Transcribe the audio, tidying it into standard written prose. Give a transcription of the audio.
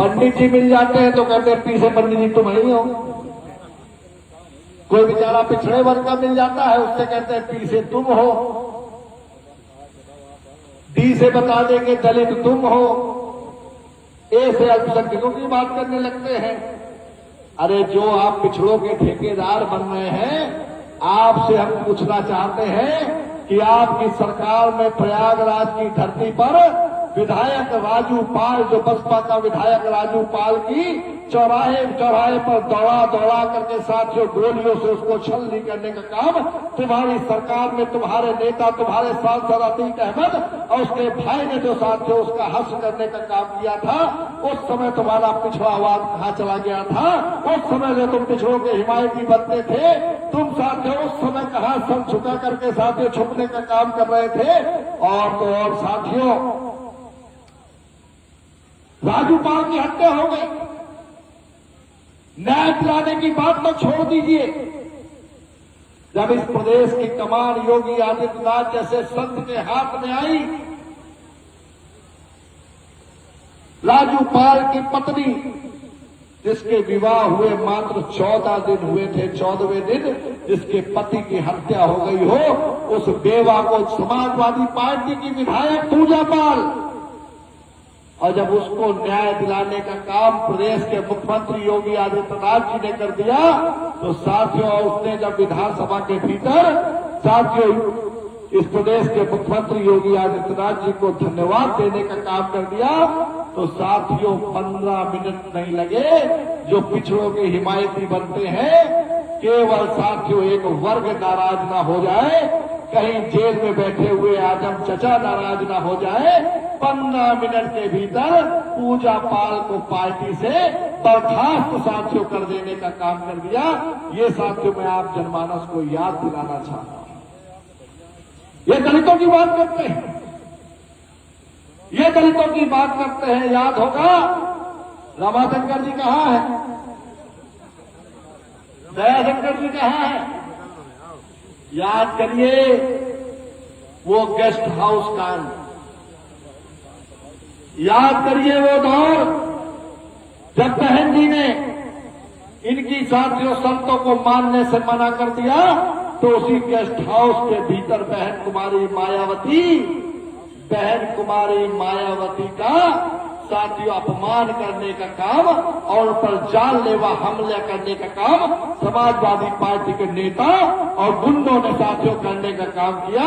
पंडित जी मिल जाते हैं तो कहते हैं पीछे पंडित जी तुम ही हो। कोई बेचारा पिछड़े वर्ग का मिल जाता है, उससे कहते हैं पीछे तुम हो। डी से बता देंगे दलित तुम हो। ए से अल्पसंख्यकों की बात करने लगते हैं। अरे जो आप पिछड़ों के ठेकेदार बन रहे हैं, आपसे हम पूछना चाहते हैं कि आपकी सरकार में प्रयागराज की धरती पर विधायक राजू पाल, जो बसपा का विधायक राजू पाल की चौराहे चौराहे पर दौड़ा करके साथियों गोलियों से उसको छलनी करने का काम तुम्हारी सरकार में तुम्हारे नेता, तुम्हारे सांसद अतीक अहमद और उसके भाई ने जो साथियों उसका हश्र करने का काम किया था, उस समय तुम्हारा पिछड़ा आवाज कहाँ चला गया था? उस समय जो तुम पिछड़ों के हिमायती बनते थे, तुम साथियों उस समय कहाँ सर झुका करके साथियों छुपने का काम कर रहे थे? और तो और साथियों, राजू पाल की हत्या हो गई, न्याय दिलाने की बात तो छोड़ दीजिए। जब इस प्रदेश की कमान योगी आदित्यनाथ जैसे संत के हाथ में आई, राजू पाल की पत्नी जिसके विवाह हुए मात्र 14 दिन हुए थे, 14वें दिन जिसके पति की हत्या हो गई हो, उस बेवा को समाजवादी पार्टी की विधायक पूजा पाल, और जब उसको न्याय दिलाने का काम प्रदेश के मुख्यमंत्री योगी आदित्यनाथ जी ने कर दिया, तो साथियों उसने जब विधानसभा के भीतर साथियों इस प्रदेश के मुख्यमंत्री योगी आदित्यनाथ जी को धन्यवाद देने का काम कर दिया, तो साथियों 15 मिनट नहीं लगे। जो पिछड़ों के हिमायती बनते हैं, केवल साथियों एक वर्ग नाराज ना हो जाए, कहीं जेल में बैठे हुए आजम चचा नाराज ना हो जाए, 15 मिनट के भीतर पूजा पाल को पार्टी से बर्खास्त साथियों कर देने का काम कर दिया। ये साथियों मैं आप जनमानस को याद दिलाना चाहता हूं। ये दलितों की बात करते हैं, ये दलितों की बात करते हैं। याद होगा रमाशंकर जी कहाँ है, दयाशंकर जी कहाँ है? याद करिए वो गेस्ट हाउस कांड, याद करिए वो दौर जब बहन जी ने इनकी साथियों संतों को मानने से मना कर दिया, तो उसी गेस्ट हाउस के भीतर बहन कुमारी मायावती का साथियों अपमान करने का काम और उन पर जानलेवा हमला करने का काम समाजवादी पार्टी के नेता और गुंडों ने साथियों करने का काम किया।